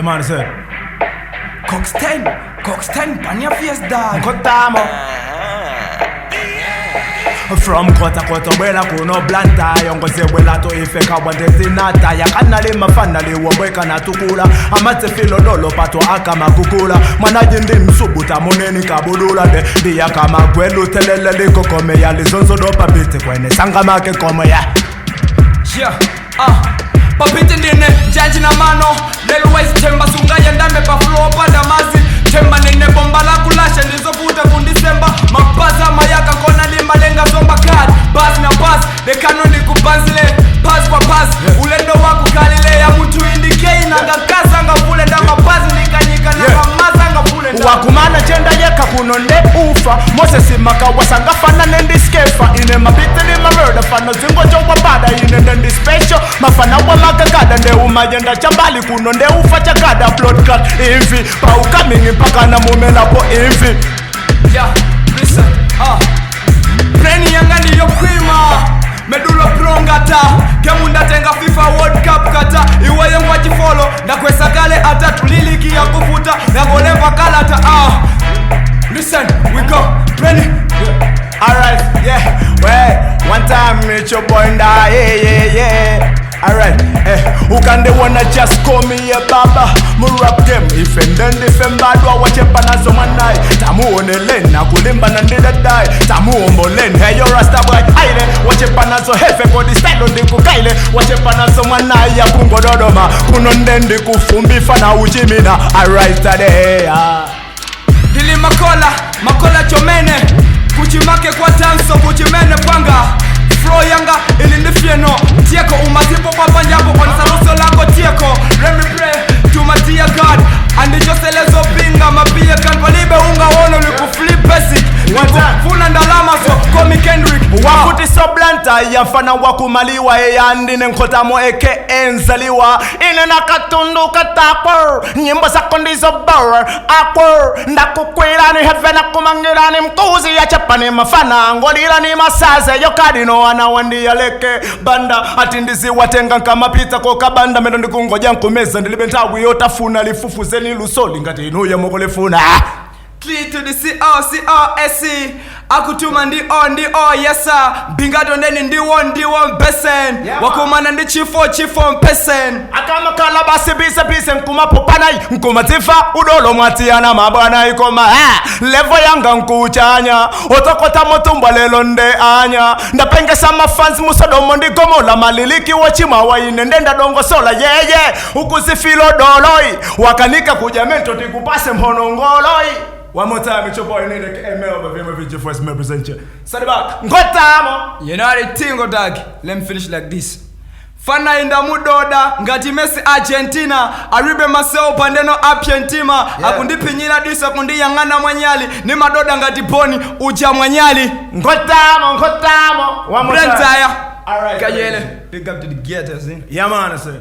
man, sir. Cox 10, pan your face, dog. Kotamo. From kota wela kuno blanta yongoze wela to ifeka wandezi nata yakanali mafandali wabweka na tukula amate filo dolo pato akama kukula mwanaji ndi msubuta muneni kabulula de diya kama gwelu telele liko kome ya lizonzo do papiti kwene sanga make kome ya papiti ndine janji na mano Delwise temba sunga yandame pa flow pada mazi temba nene bomba la kulasha nizovuta kundisemba mapaza mayaka kona limba lenga zomba card bas na bas de kano ni kubanzile pass kwa pass ulendo waku kalile ya mtu indikei na ngakaza ngavule nda mapazi nikanyika na kamaza ngavule nda wakumana chenda yeka kunonde ufa Moses maka wasanga fana nendi skefa ine mabiti ni murder fana zingo jowa bada ine nendi special mafana wa makakada nde umayenda chambali kunonde ufa chakada blood cut invi pa ukamingi mpaka na mumelapo invi listen Preni yanga niyo kwima Medulo prongata Kemunda tenga FIFA World Cup kata Iwe yengu wachifolo Na kwesa kale ata tuliliki ya kufuta Na golemba kalata Listen, we go Preni Alright, one time meet your boy Nda, yeah Alright, ukande wanna just call me a baba Murap game, ifenden difembadwa wachepa nazo manai Tamu onelen, na kulimba na Nida Ndaya Tamu ombolen, hey yo rasta boy aile Wachepa nazo hefe kodi style ndiku kaile Wachepa nazo manai ya kungo dodoma Kunondendi kufumbi fana ujimina Alright today, Dili makola chomene Kuchimake kwa tanso, kuchimene panga Flow yanga ilindifieno Tieko umazipo papa njapo kwa nisaluso lako tieko Let me pray to my dear God Andi joselezo pinga mapia kan Palibe unga wono liku flip basic Funa ndalama so komi Kendrick Wakuti so blanta ya mfana wakumaliwa Yandine nkotamo eke enzaliwa Ine nakatundu katakor Nyimbo sa kondizo bor Akor Ndakukwira ni heaven akumangira ni mkuzi ya chapani mafana Ngolira ni masaze yokadino wana wandi ya leke Banda atindizi watenga kama pita koka banda Mendo ndikungoja nkumeza ndilibentawi yotafuna Lifufu zeni lusoli ngati inu ya mokolefuna Clean to the C-O-C-O-S-E Akutuma ndi o yesa Bingato ndeni ndi won besen Wakumana ndi chifo mpesen Akama kala basi bise nkuma popanai Nkuma tifa udolo mwatiana mabwana ikoma Levo yanga nkuchanya Otokota motumba lelo nde anya Ndapenge sama fans musodomo ndi gomola Maliliki wachima wa inendenda dongo sola Ukuzifilo doloi Wakanika kujamento tikupase mhonongoloi One more time, it's your boy Nida ML, but VMVG first me present you. Stand back. Ngotamo. You know the thing, dog. Let me finish like this. Fana inda mudoda, ngati Messi Argentina. Aribe maseo pandeno Argentina. Akundipi nyina disa kundi yangana mwanyali. Ni madoda ngati poni uja mwanyali. Ngotamo. One more time. Brentaya. Alright. Kajele. Big up to the getters, Yeah man, I say.